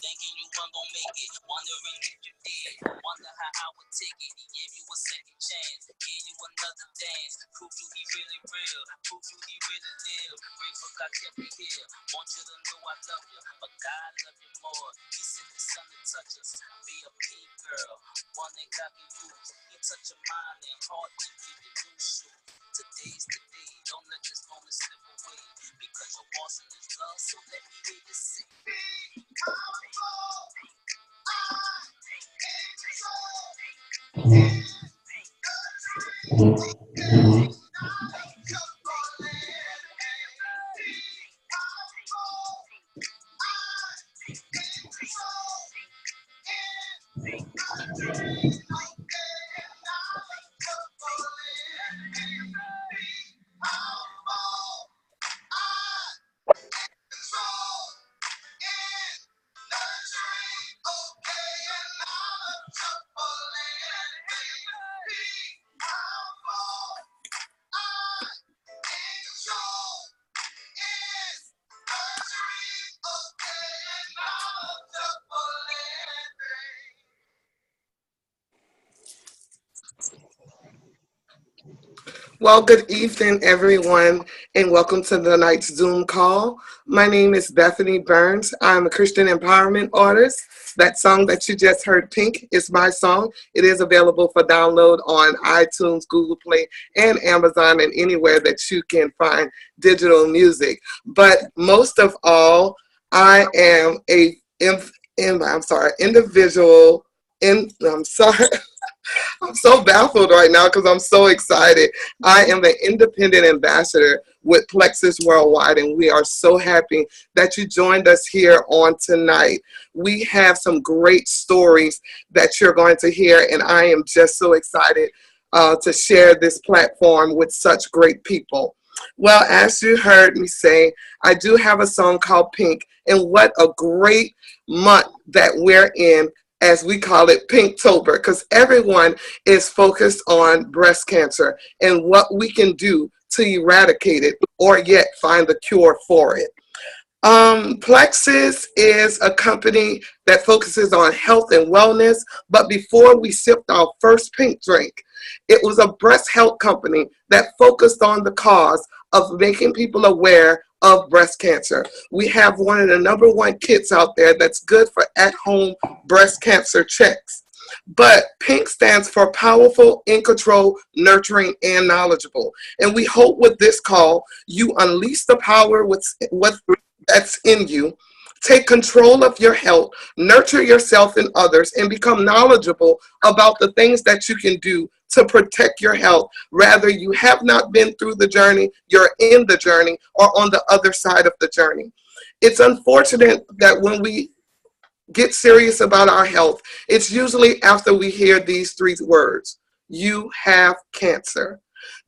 thinking you weren't gonna make it, wondering if you did, wonder how I would take it. He gave you a second chance, gave you another dance, proved you he really real, proved you he really live. Grateful God kept me here, want you to know I love you, but God love you more. He sent his son to touch us, be a pink girl, one that got me used. He touch your mind and heart and give you new shoes. Today's the day, don't let this moment slip away, because you're washing this love, so let me hear you sing. Well, good evening, everyone, and welcome to the night's Zoom call. My name is Bethany Burns. I'm a Christian empowerment artist. That song that you just heard, Pink, is my song. It is available for download on iTunes, Google Play, and Amazon, and anywhere that you can find digital music. But most of all, I am individual. I'm sorry. I'm so baffled right now because I'm so excited. I am an independent ambassador with Plexus Worldwide, and we are so happy that you joined us here on tonight. We have some great stories that you're going to hear, and I am just so excited to share this platform with such great people. Well, as you heard me say, I do have a song called Pink, and what a great month that we're in, as we call it, Pinktober, because everyone is focused on breast cancer and what we can do to eradicate it or yet find the cure for it. Plexus is a company that focuses on health and wellness, but before we sipped our first pink drink, it was a breast health company that focused on the cause of making people aware of breast cancer. We have one of the number one kits out there that's good for at-home breast cancer checks. But PINK stands for Powerful, In Control, Nurturing, and Knowledgeable. And we hope with this call, you unleash the power that's in you, take control of your health, nurture yourself and others, and become knowledgeable about the things that you can do to protect your health. Rather, you have not been through the journey, you're in the journey, or on the other side of the journey. It's unfortunate that when we get serious about our health, it's usually after we hear these three words: you have cancer.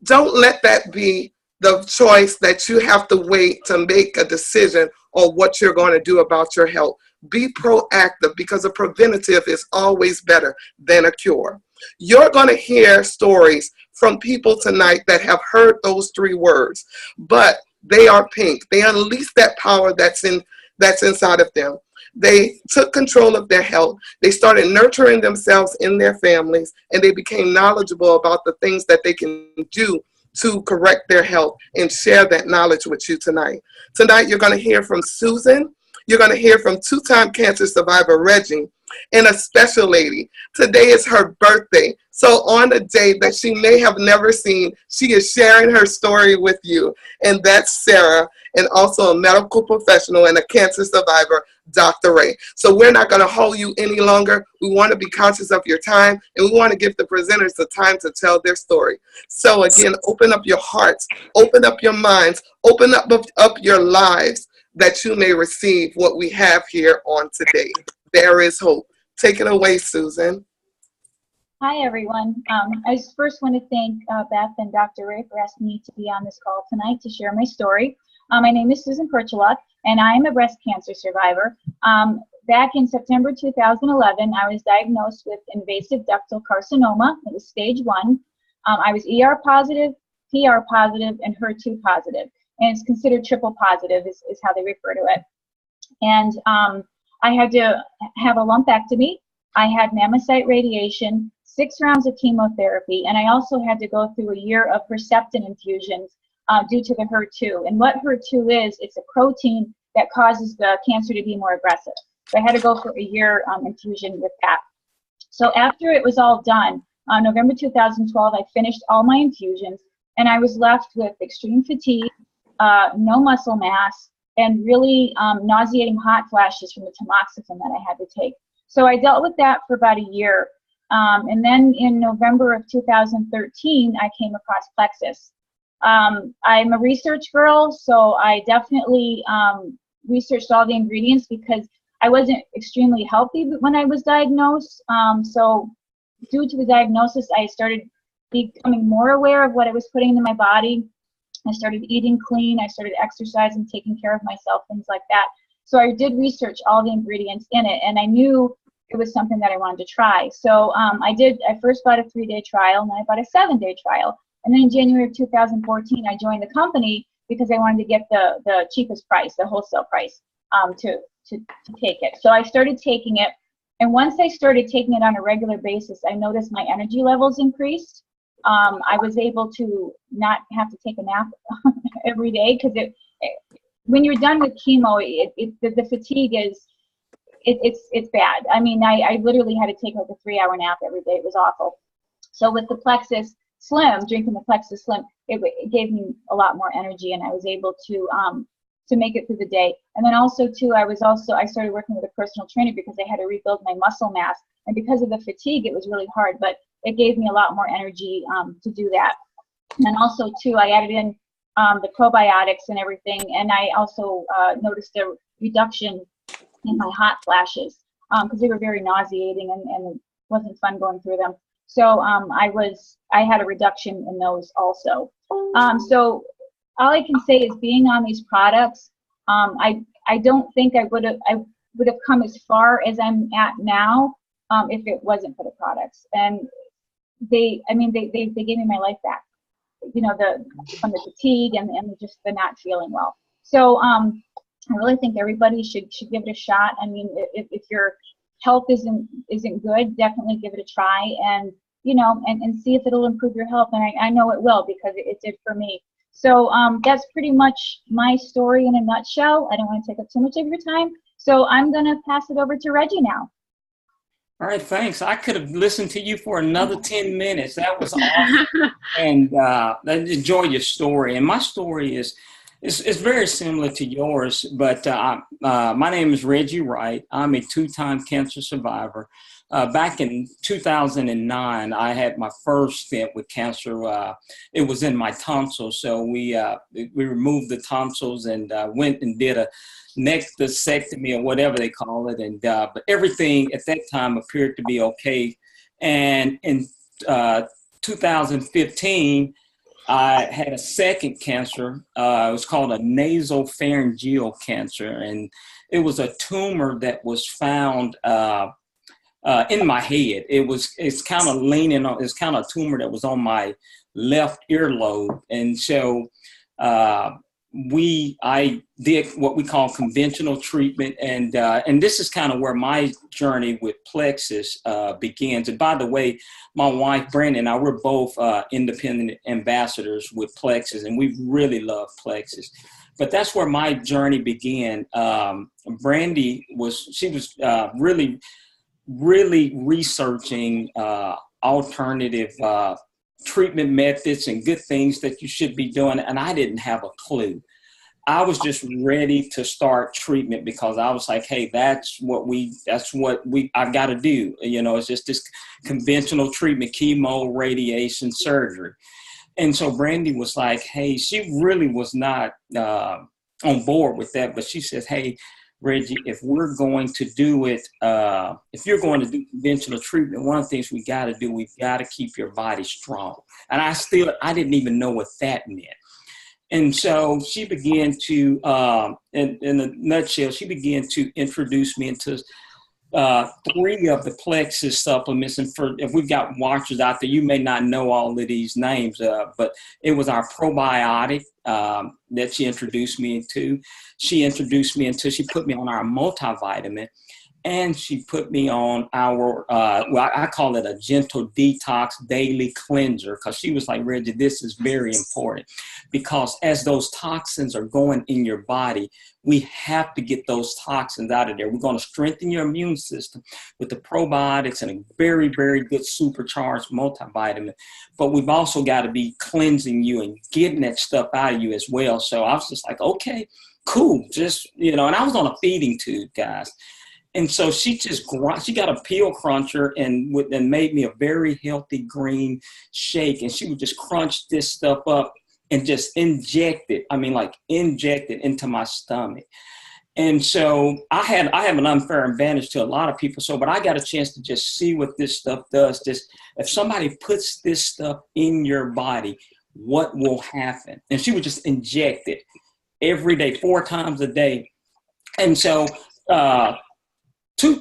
Don't let that be the choice that you have to wait to make a decision on what you're going to do about your health. Be proactive, because a preventative is always better than a cure. You're going to hear stories from people tonight that have heard those three words, but they are pink. They unleash that power that's inside of them. They took control of their health. They started nurturing themselves in their families, and they became knowledgeable about the things that they can do to correct their health and share that knowledge with you tonight. Tonight, you're going to hear from Susan. You're going to hear from two-time cancer survivor Reggie, and a special lady. Today is her birthday. So on a day that she may have never seen, she is sharing her story with you. And that's Sarah, and also a medical professional and a cancer survivor, Dr. Ray. So we're not going to hold you any longer. We want to be conscious of your time, and we want to give the presenters the time to tell their story. So again, open up your hearts, open up your minds, open up your lives, that you may receive what we have here on today. There is hope. Take it away, Susan. Hi, everyone. I just first want to thank Beth and Dr. Ray for asking me to be on this call tonight to share my story. My name is Susan Perchuluk, and I'm a breast cancer survivor. Back in September 2011, I was diagnosed with invasive ductal carcinoma. It was stage 1. I was ER positive, PR positive, and HER2 positive. And it's considered triple positive is how they refer to it. And I had to have a lumpectomy. I had mammocyte radiation, 6 rounds of chemotherapy, and I also had to go through a year of Herceptin infusions due to the HER2. And what HER2 is, it's a protein that causes the cancer to be more aggressive. So I had to go for a year infusion with that. So after it was all done, on November 2012, I finished all my infusions, and I was left with extreme fatigue, no muscle mass, and really nauseating hot flashes from the tamoxifen that I had to take. So I dealt with that for about a year. And then in November of 2013, I came across Plexus. I'm a research girl, so I definitely researched all the ingredients because I wasn't extremely healthy when I was diagnosed. So due to the diagnosis, I started becoming more aware of what I was putting into my body. I started eating clean. I started exercising, taking care of myself, things like that. So I did research all the ingredients in it, and I knew it was something that I wanted to try. So I first bought a 3-day trial, and then I bought a 7-day trial. And then in January of 2014, I joined the company because I wanted to get the cheapest price, the wholesale price, to take it. So I started taking it. And once I started taking it on a regular basis, I noticed my energy levels increased. I was able to not have to take a nap every day because when you're done with chemo, the fatigue it's bad. I mean, I literally had to take like a 3-hour nap every day. It was awful. So with the Plexus Slim, drinking the Plexus Slim, it gave me a lot more energy, and I was able to make it through the day. And then also too, I started working with a personal trainer because I had to rebuild my muscle mass, and because of the fatigue, it was really hard, but it gave me a lot more energy to do that. And then also too, I added in the probiotics and everything, and I also noticed a reduction in my hot flashes because they were very nauseating and it wasn't fun going through them. So I had a reduction in those also. So all I can say is being on these products, I don't think I would have come as far as I'm at now if it wasn't for the products. And they gave me my life back. You know, from the fatigue and just the not feeling well. So I really think everybody should give it a shot. I mean, if your health isn't good, definitely give it a try, and and see if it'll improve your health. And I know it will because it did for me. So that's pretty much my story in a nutshell. I don't want to take up too much of your time, so I'm gonna pass it over to Reggie now. All right, thanks. I could have listened to you for another 10 minutes. That was awesome. And I enjoy your story. And my story is very similar to yours, but my name is Reggie Wright. I'm a 2-time cancer survivor. Back in 2009, I had my first stint with cancer. It was in my tonsils. So we removed the tonsils and went and did a necrosectomy or whatever they call it. And but everything at that time appeared to be okay. And in 2015, I had a second cancer. It was called a nasopharyngeal cancer. And it was a tumor that was found in my head. It's kind of leaning on, it's kind of a tumor that was on my left earlobe. And so I did what we call conventional treatment. And this is kind of where my journey with Plexus begins. And by the way, my wife, Brandon, and I, we're both independent ambassadors with Plexus, and we really love Plexus. But that's where my journey began. Brandy was really researching alternative treatment methods and good things that you should be doing. And I didn't have a clue. I was just ready to start treatment because I was like, hey, that's what I've got to do. You know, it's just this conventional treatment, chemo, radiation, surgery. And so Brandy was like, hey, she really was not on board with that. But she says, hey, Reggie, if we're going to do it, if you're going to do conventional treatment, one of the things we got to do, we've got to keep your body strong. And I didn't even know what that meant. And so she began to, in a nutshell, she began to introduce me into 3 of the Plexus supplements. And if we've got watchers out there, you may not know all of these names, but it was our probiotic that she introduced me into. She put me on our multivitamin. And she put me on our, well, I call it a gentle detox daily cleanser, because she was like, Reggie, this is very important, because as those toxins are going in your body, we have to get those toxins out of there. We're going to strengthen your immune system with the probiotics and a very, very good supercharged multivitamin. But we've also got to be cleansing you and getting that stuff out of you as well. So I was just like, okay, cool. Just, you know, and I was on a feeding tube, guys. And so she got a peel cruncher and made me a very healthy green shake. And she would just crunch this stuff up and just inject it. I mean, like inject it into my stomach. And so I have an unfair advantage to a lot of people. So, but I got a chance to just see what this stuff does. Just if somebody puts this stuff in your body, what will happen? And she would just inject it every day, 4 times a day. And so, three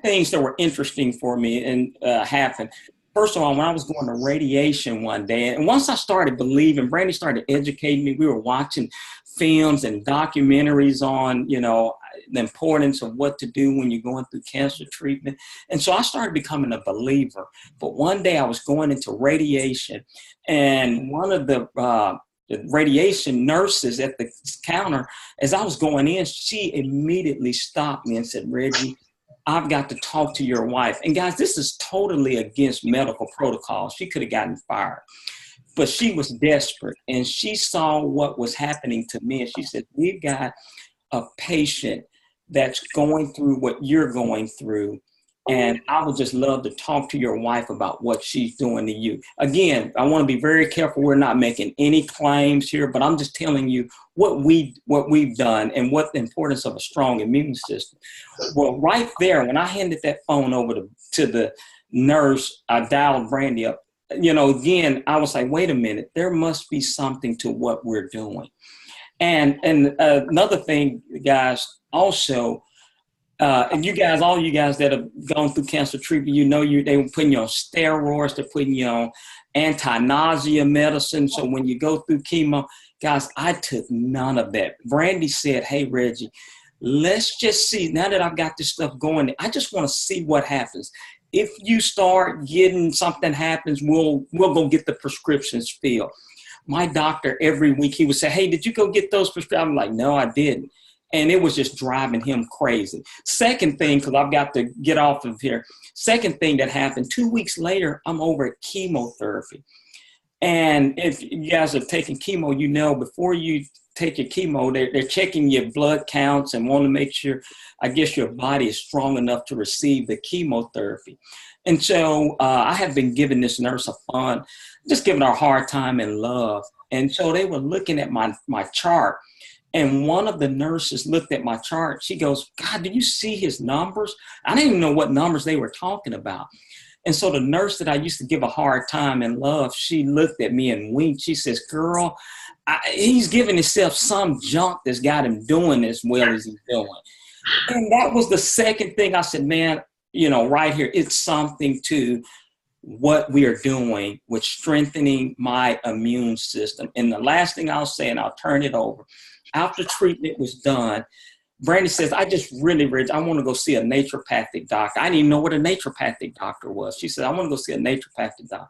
things that were interesting for me and happened. First of all, when I was going to radiation one day, and once I started believing, Brandy started educating me. We were watching films and documentaries on, you know, the importance of what to do when you're going through cancer treatment. And so I started becoming a believer. But one day I was going into radiation, and one of the radiation nurses at the counter, as I was going in, she immediately stopped me and said, Reggie, I've got to talk to your wife. And guys, this is totally against medical protocol. She could have gotten fired, but she was desperate, and she saw what was happening to me. And she said, we've got a patient that's going through what you're going through. And I would just love to talk to your wife about what she's doing to you. Again, I want to be very careful. We're not making any claims here, but I'm just telling you what we've done and what the importance of a strong immune system. Well, right there, when I handed that phone over to the nurse, I dialed Brandy up. You know, again, I was like, wait a minute, there must be something to what we're doing. And another thing, guys, also, and you guys, all you guys that have gone through cancer treatment, you know, they were putting you on steroids, they're putting you on anti-nausea medicine. So when you go through chemo, guys, I took none of that. Brandy said, hey, Reggie, let's just see, now that I've got this stuff going, I just want to see what happens. If you start getting something happens, we'll go get the prescriptions filled. My doctor, every week, he would say, hey, did you go get those prescriptions? I'm like, no, I didn't. And it was just driving him crazy. Second thing, because I've got to get off of here. Second thing that happened, 2 weeks later, I'm over at chemotherapy. And if you guys have taken chemo, you know, before you take your chemo, they're checking your blood counts and want to make sure, I guess, your body is strong enough to receive the chemotherapy. And so I have been giving this nurse just giving her a hard time and love. And so they were looking at my chart. And one of the nurses looked at my chart. She goes, God, did you see his numbers? I didn't even know what numbers they were talking about. And so the nurse that I used to give a hard time and love, she looked at me and winked. She says, girl, he's giving himself some junk that's got him doing as well as he's doing. And that was the second thing I said, man, you know, right here, it's something to what we are doing with strengthening my immune system. And the last thing I'll say, and I'll turn it over. After treatment was done, Brandy says, I want to go see a naturopathic doctor. I didn't even know what a naturopathic doctor was. She said, I want to go see a naturopathic doctor.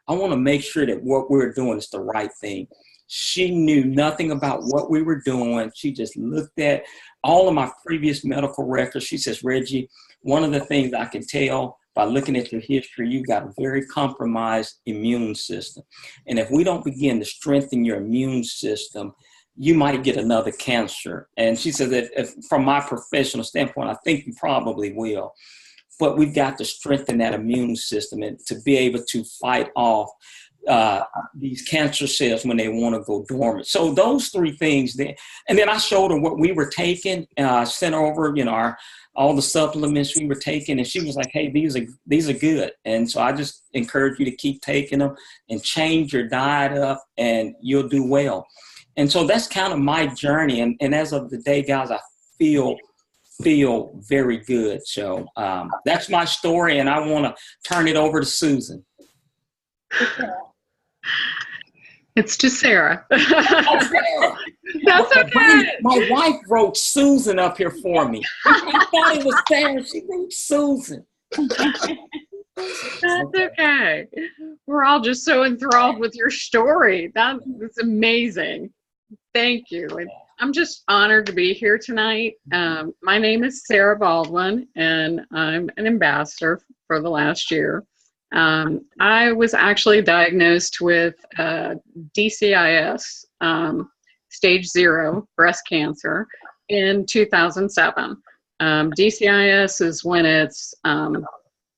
I want to make sure that what we're doing is the right thing. She knew nothing about what we were doing. She just looked at all of my previous medical records. She says, Reggie, one of the things I can tell by looking at your history, you've got a very compromised immune system. And if we don't begin to strengthen your immune system, you might get another cancer. And she said that from my professional standpoint, I think you probably will. But we've got to strengthen that immune system and to be able to fight off these cancer cells when they want to go dormant. So those three things. And then I showed her what we were taking. Sent her over, you know, all the supplements we were taking. And she was like, hey, these are good. And so I just encourage you to keep taking them and change your diet up and you'll do well. And so that's kind of my journey. And as of the day, guys, I feel very good. So that's my story. And I want to turn it over to Susan. It's just Sarah. Oh, Sarah. That's okay. My wife wrote Susan up here for me. I thought it was Sarah. She wrote Susan. That's okay. We're all just so enthralled with your story. That's amazing. Thank you. And I'm just honored to be here tonight. My name is Sarah Baldwin, and I'm an ambassador for the last year. I was actually diagnosed with DCIS, stage 0 breast cancer, in 2007. DCIS is when it's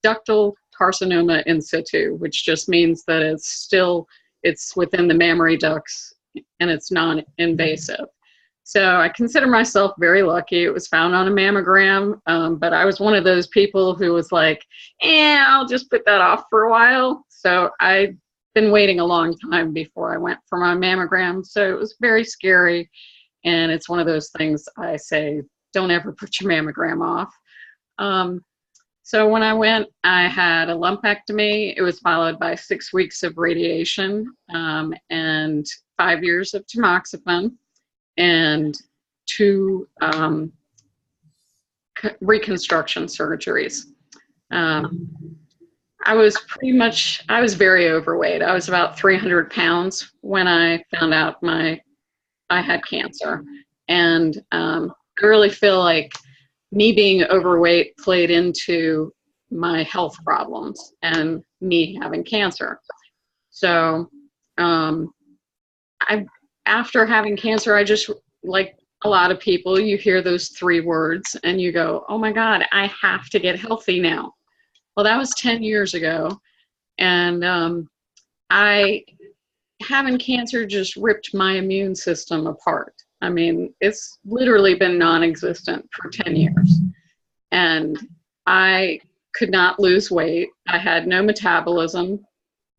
ductal carcinoma in situ, which just means that it's within the mammary ducts and it's non-invasive. So I consider myself very lucky. It was found on a mammogram, but I was one of those people who was like, I'll just put that off for a while. So I've been waiting a long time before I went for my mammogram. So it was very scary. And it's one of those things I say, don't ever put your mammogram off. So when I went, I had a lumpectomy. It was followed by 6 weeks of radiation and 5 years of tamoxifen and 2 reconstruction surgeries. I was very overweight. I was about 300 pounds when I found out I had cancer. And I really feel like me being overweight played into my health problems and me having cancer. So after having cancer, I just, like a lot of people, you hear those 3 words and you go, oh my God, I have to get healthy now. Well, that was 10 years ago. And having cancer just ripped my immune system apart. I mean, it's literally been non-existent for 10 years. And I could not lose weight. I had no metabolism.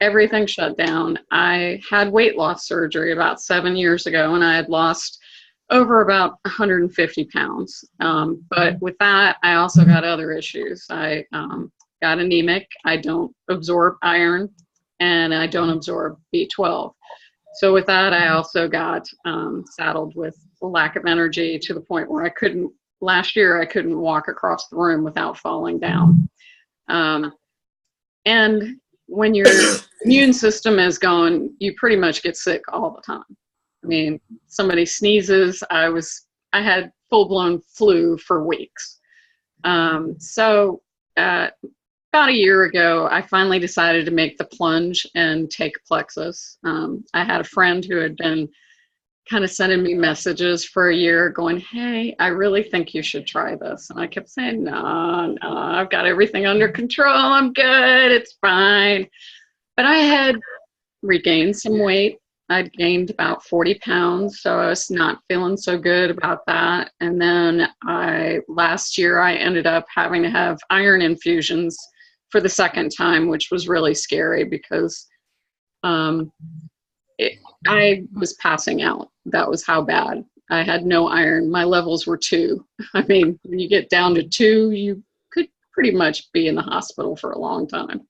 Everything shut down. I had weight loss surgery about 7 years ago, and I had lost over about 150 pounds. But with that, I also got other issues. I got anemic. I don't absorb iron, and I don't absorb B12. So with that, I also got saddled with a lack of energy to the point where last year I couldn't walk across the room without falling down. And when your immune system is gone, you pretty much get sick all the time. I mean, somebody sneezes, I had full-blown flu for weeks. So about a year ago, I finally decided to make the plunge and take Plexus. I had a friend who had been kind of sending me messages for a year going, hey, I really think you should try this. And I kept saying, no, I've got everything under control. I'm good. It's fine. But I had regained some weight. I'd gained about 40 pounds, so I was not feeling so good about that. And then last year, I ended up having to have iron infusions for the second time, which was really scary because I was passing out. That was how bad. I had no iron. My levels were 2. I mean, when you get down to 2, you could pretty much be in the hospital for a long time.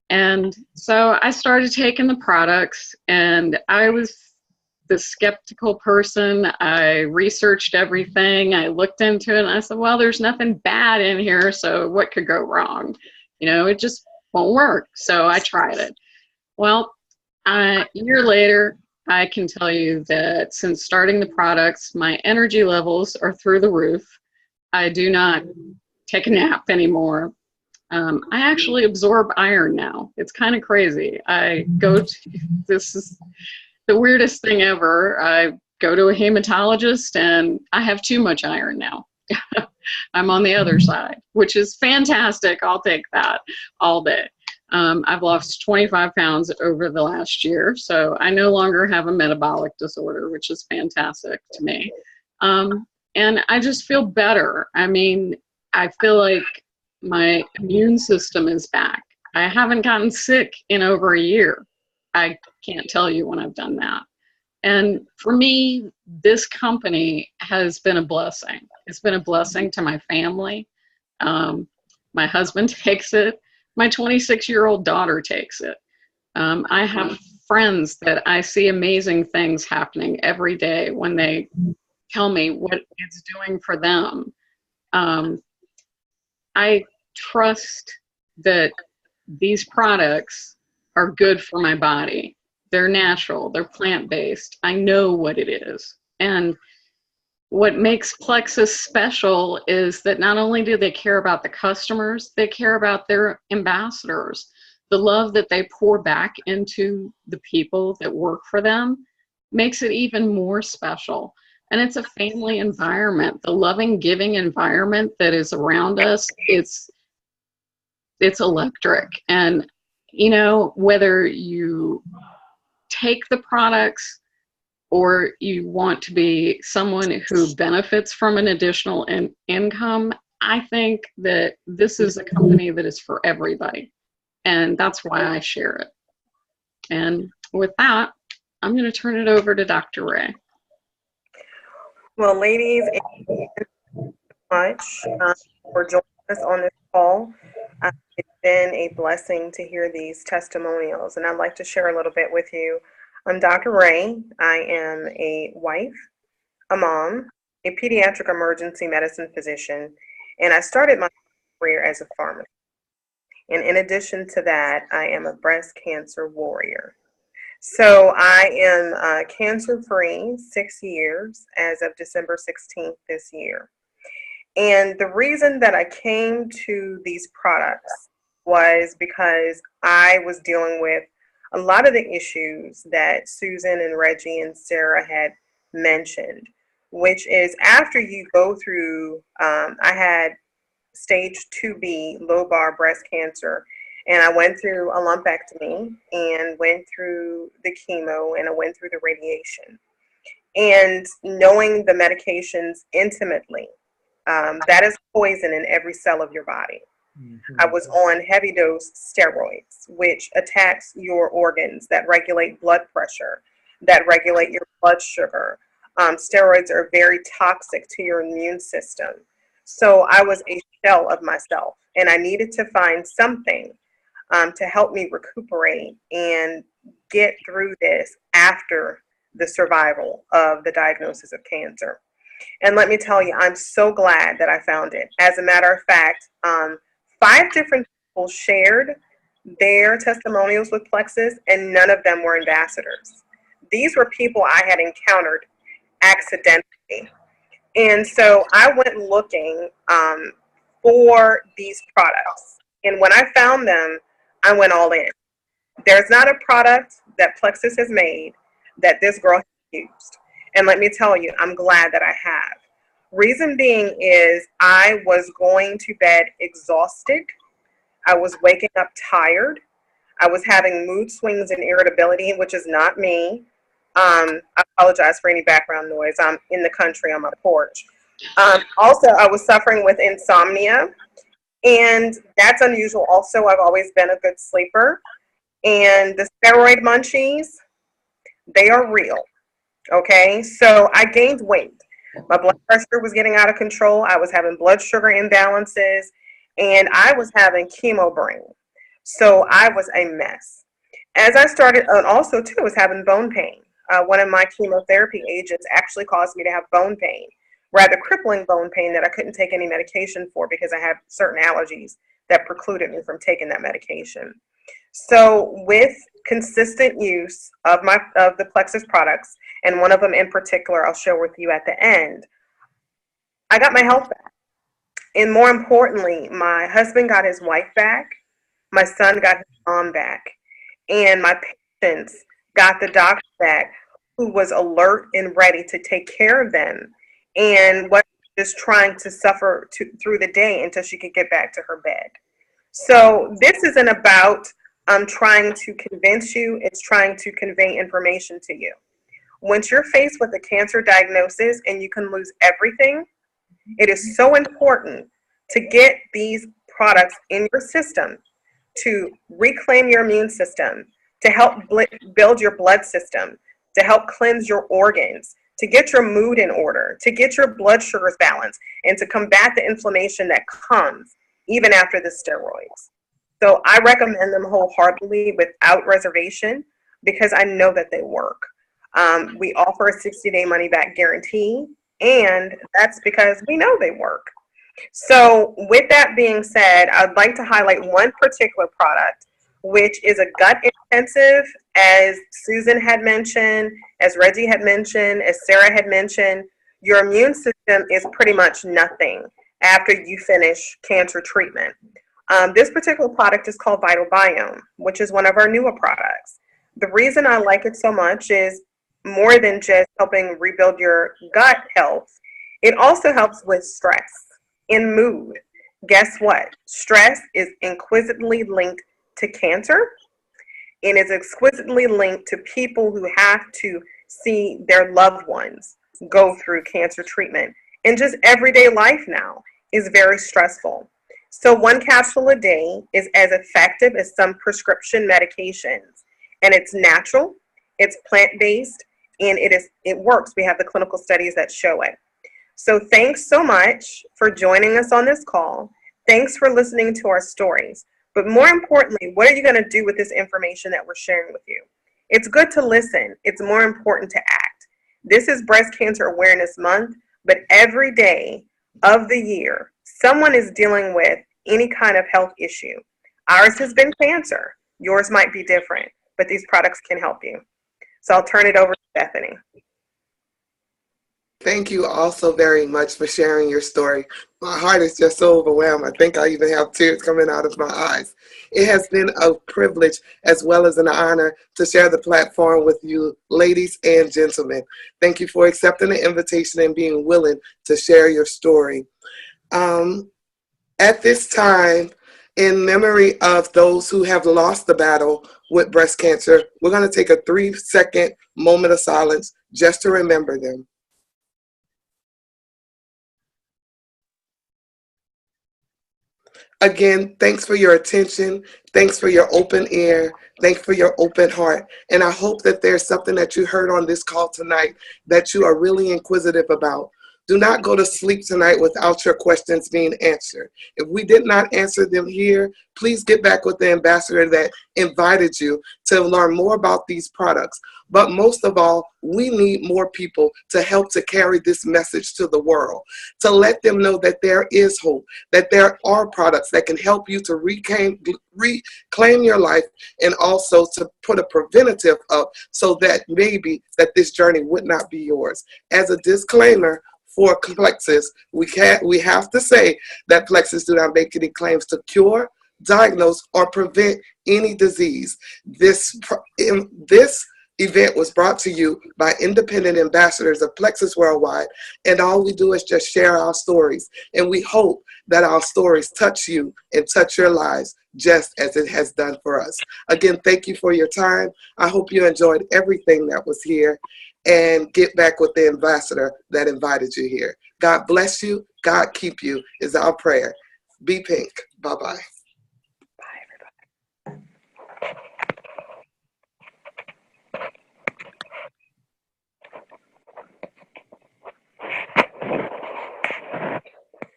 And so I started taking the products, and I was the skeptical person. I researched everything. I looked into it, and I said, well, there's nothing bad in here, so what could go wrong? You know, it just won't work. So I tried it. Well, a year later, I can tell you that since starting the products, my energy levels are through the roof. I do not take a nap anymore. I actually absorb iron now. It's kind of crazy. This is the weirdest thing ever. I go to a hematologist and I have too much iron now. I'm on the other side, which is fantastic. I'll take that all day. I've lost 25 pounds over the last year, so I no longer have a metabolic disorder, which is fantastic to me. And I just feel better. I mean, I feel like my immune system is back. I haven't gotten sick in over a year. I can't tell you when I've done that. And for me, this company has been a blessing. It's been a blessing to my family. My husband takes it. My 26-year-old daughter takes it. I have friends that I see amazing things happening every day when they tell me what it's doing for them. I trust that these products are good for my body. They're natural, they're plant-based. I know what it is. And what makes Plexus special is that not only do they care about the customers, they care about their ambassadors. The love that they pour back into the people that work for them makes it even more special. And it's a family environment. The loving, giving environment that is around us, it's electric. And, you know, whether you take the products or you want to be someone who benefits from an additional income, I think that this is a company that is for everybody. And that's why I share it. And with that, I'm going to turn it over to Dr. Ray. Well, ladies, thank you so much for joining us on this call. It's been a blessing to hear these testimonials, and I'd like to share a little bit with you. I'm Dr. Ray. I am a wife, a mom, a pediatric emergency medicine physician, and I started my career as a pharmacist. And in addition to that, I am a breast cancer warrior. So I am cancer-free 6 years as of December 16th this year. And the reason that I came to these products was because I was dealing with a lot of the issues that Susan and Reggie and Sarah had mentioned, which is after you go through, I had stage 2B lobar breast cancer, and I went through a lumpectomy and went through the chemo and I went through the radiation. And knowing the medications intimately, that is poison in every cell of your body. I was on heavy dose steroids, which attacks your organs that regulate blood pressure, that regulate your blood sugar. Steroids are very toxic to your immune system. So I was a shell of myself, and I needed to find something to help me recuperate and get through this after the survival of the diagnosis of cancer. And let me tell you, I'm so glad that I found it. As a matter of fact, 5 different people shared their testimonials with Plexus, and none of them were ambassadors. These were people I had encountered accidentally. And so I went looking for these products. And when I found them, I went all in. There's not a product that Plexus has made that this girl has used. And let me tell you, I'm glad that I have. Reason being is I was going to bed exhausted. I was waking up tired. I was having mood swings and irritability, which is not me. I apologize for any background noise. I'm in the country on my porch. Also, I was suffering with insomnia, and that's unusual. Also, I've always been a good sleeper. And the steroid munchies, they are real. Okay, so I gained weight. My blood pressure was getting out of control. I was having blood sugar imbalances, and I was having chemo brain. So I was a mess. As I started, and also too, was having bone pain. One of my chemotherapy agents actually caused me to have bone pain, rather crippling bone pain that I couldn't take any medication for because I had certain allergies that precluded me from taking that medication. So with consistent use of the Plexus products, and one of them in particular I'll share with you at the end, I got my health back. And more importantly, my husband got his wife back, my son got his mom back, and my patients got the doctor back who was alert and ready to take care of them and was just trying to suffer through the day until she could get back to her bed. So this isn't about trying to convince you, it's trying to convey information to you. Once you're faced with a cancer diagnosis and you can lose everything, it is so important to get these products in your system to reclaim your immune system, to help build your blood system, to help cleanse your organs, to get your mood in order, to get your blood sugars balanced, and to combat the inflammation that comes even after the steroids. So I recommend them wholeheartedly without reservation. because I know that they work. We offer a 60-day money-back guarantee, and that's because we know they work. So with that being said, I'd like to highlight one particular product, which is a gut intensive, as Susan had mentioned, as Reggie had mentioned, as Sarah had mentioned. Your immune system is pretty much nothing after you finish cancer treatment. This particular product is called Vital Biome, which is one of our newer products. The reason I like it so much is more than just helping rebuild your gut health, it also helps with stress and mood. Guess what? Stress is exquisitely linked to cancer, and is exquisitely linked to people who have to see their loved ones go through cancer treatment. And just everyday life now is very stressful. So one capsule a day is as effective as some prescription medications. And it's natural, it's plant-based, and it works. We have the clinical studies that show it. So thanks so much for joining us on this call. Thanks for listening to our stories. But more importantly, what are you going to do with this information that we're sharing with you? It's good to listen. It's more important to act. This is Breast Cancer Awareness Month, but every day of the year, someone is dealing with any kind of health issue. Ours has been cancer. Yours might be different, but these products can help you. So I'll turn it over to Bethany. Thank you all so very much for sharing your story. My heart is just so overwhelmed. I think I even have tears coming out of my eyes. It has been a privilege as well as an honor to share the platform with you, ladies and gentlemen. Thank you for accepting the invitation and being willing to share your story. At this time, in memory of those who have lost the battle with breast cancer, we're going to take a 3-second moment of silence just to remember them. Again, thanks for your attention. Thanks for your open ear. Thanks for your open heart. And I hope that there's something that you heard on this call tonight that you are really inquisitive about. Do not go to sleep tonight without your questions being answered. If we did not answer them here, please get back with the ambassador that invited you to learn more about these products. But most of all, we need more people to help to carry this message to the world, to let them know that there is hope, that there are products that can help you to reclaim your life, and also to put a preventative up so that maybe that this journey would not be yours. As a disclaimer, for Plexus, we have to say that Plexus do not make any claims to cure, diagnose, or prevent any disease. This event was brought to you by independent ambassadors of Plexus Worldwide, and all we do is just share our stories, and we hope that our stories touch you and touch your lives just as it has done for us. Again, thank you for your time. I hope you enjoyed everything that was here, and get back with the ambassador that invited you here. God bless you. God keep you is our prayer. Be pink. Bye-bye.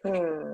Hmm.